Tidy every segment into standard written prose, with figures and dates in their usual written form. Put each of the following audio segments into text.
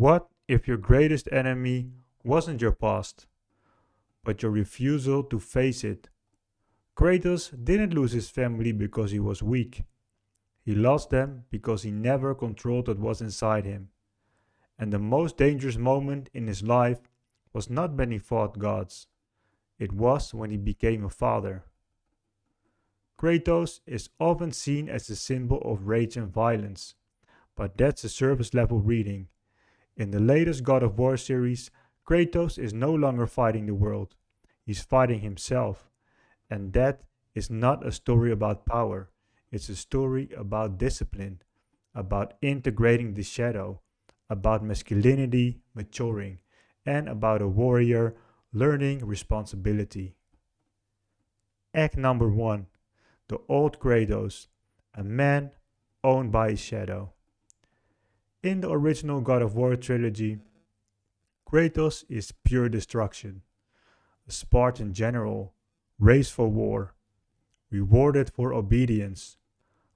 What if your greatest enemy wasn't your past, but your refusal to face it? Kratos didn't lose his family because he was weak. He lost them because he never controlled what was inside him. And the most dangerous moment in his life was not when he fought gods. It was when he became a father. Kratos is often seen as a symbol of rage and violence, but that's a surface level reading. In the latest God of War series, Kratos is no longer fighting the world, he's fighting himself. And that is not a story about power, it's a story about discipline, about integrating the shadow, about masculinity maturing, and about a warrior learning responsibility. Act number 1: The Old Kratos, a man owned by his shadow. In the original God of War trilogy, Kratos is pure destruction, a Spartan general, raised for war, rewarded for obedience,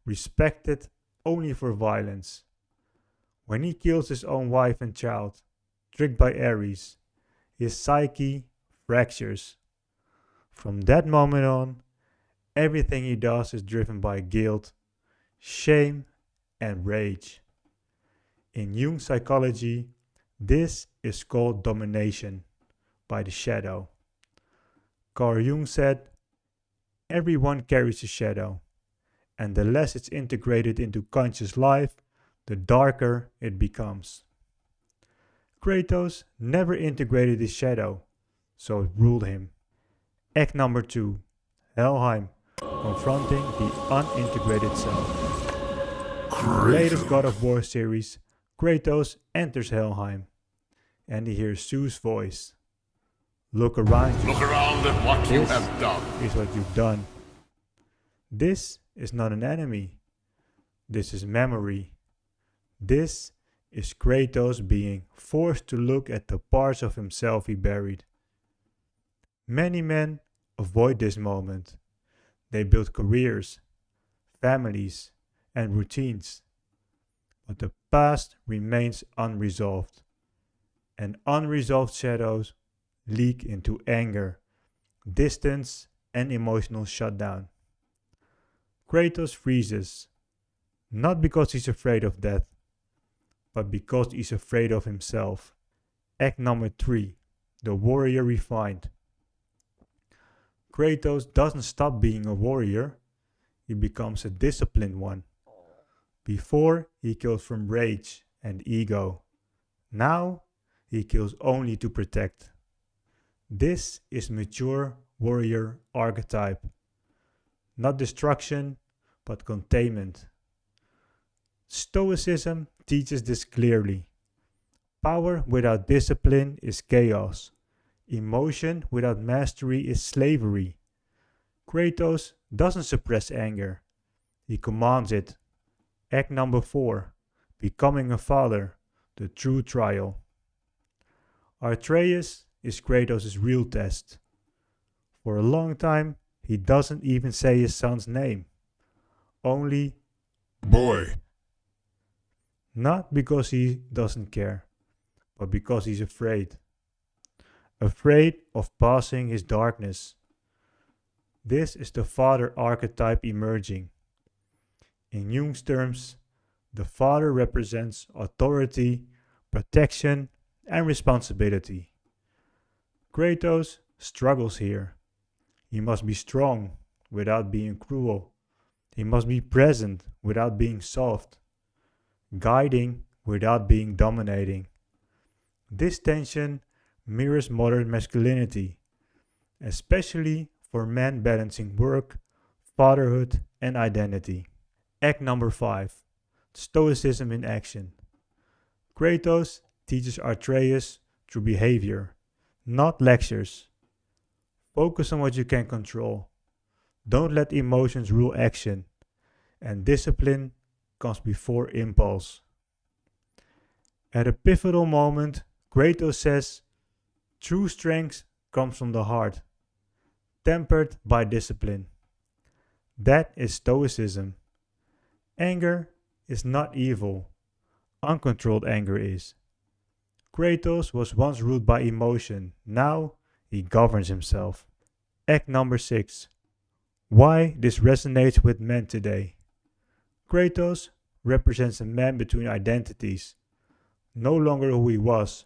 respected only for violence. When he kills his own wife and child, tricked by Ares, his psyche fractures. From that moment on, everything he does is driven by guilt, shame, and rage. In Jung psychology, this is called domination by the shadow. Carl Jung said, everyone carries a shadow, and the less it's integrated into conscious life, the darker it becomes. Kratos never integrated his shadow, so it ruled him. Act number 2: HELHEIM, confronting the unintegrated self. In the latest God of War series, Kratos enters Helheim, and he hears Zeus' voice. Look around you. Look around at what you This have done. is what you've done. This is not an enemy. This is memory. This is Kratos being forced to look at the parts of himself he buried. Many men avoid this moment. They build careers, families, and routines. But the past remains unresolved. And unresolved shadows leak into anger, distance, and emotional shutdown. Kratos freezes, not because he's afraid of death, but because he's afraid of himself. Act number 3: The warrior refined. Kratos doesn't stop being a warrior, he becomes a disciplined one. Before, he killed from rage and ego. Now, he kills only to protect. This is mature warrior archetype. Not destruction, but containment. Stoicism teaches this clearly. Power without discipline is chaos. Emotion without mastery is slavery. Kratos doesn't suppress anger. He commands it. Act number 4: Becoming a father, the true trial. Atreus is Kratos' real test. For a long time, he doesn't even say his son's name. Only Boy. not because he doesn't care, but because he's afraid. Afraid of passing his darkness. This is the father archetype emerging. In Jung's terms, the father represents authority, protection, and responsibility. Kratos struggles here. He must be strong without being cruel. He must be present without being soft. Guiding without being dominating. This tension mirrors modern masculinity, especially for men balancing work, fatherhood, and identity. Act number 5: Stoicism in action. Kratos teaches Atreus through behavior, not lectures. Focus on what you can control. Don't let emotions rule action, and discipline comes before impulse. At a pivotal moment, Kratos says, true strength comes from the heart, tempered by discipline. That is Stoicism. Anger is not evil. Uncontrolled anger is. Kratos was once ruled by emotion, now he governs himself. Act number 6. Why this resonates with men today. Kratos represents a man between identities, no longer who he was,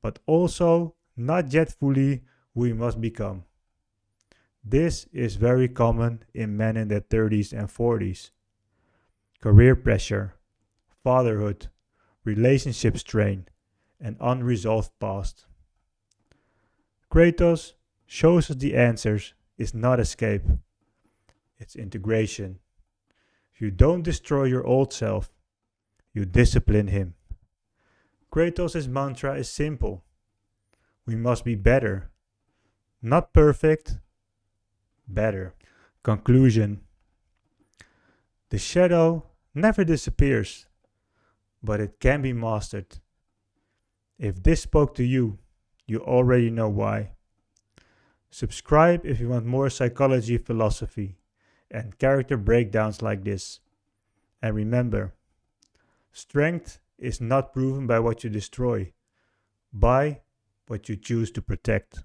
but also not yet fully who he must become. This is very common in men in their 30s and 40s. Career pressure, fatherhood, relationship strain, and unresolved past. Kratos shows us the answers is not escape, it's integration. You don't destroy your old self, you discipline him. Kratos' mantra is simple. We must be better. Not perfect, better. Conclusion. The shadow never disappears, but it can be mastered. If this spoke to you, you already know why. Subscribe if you want more psychology, philosophy, and character breakdowns like this. And remember, strength is not proven by what you destroy, by what you choose to protect.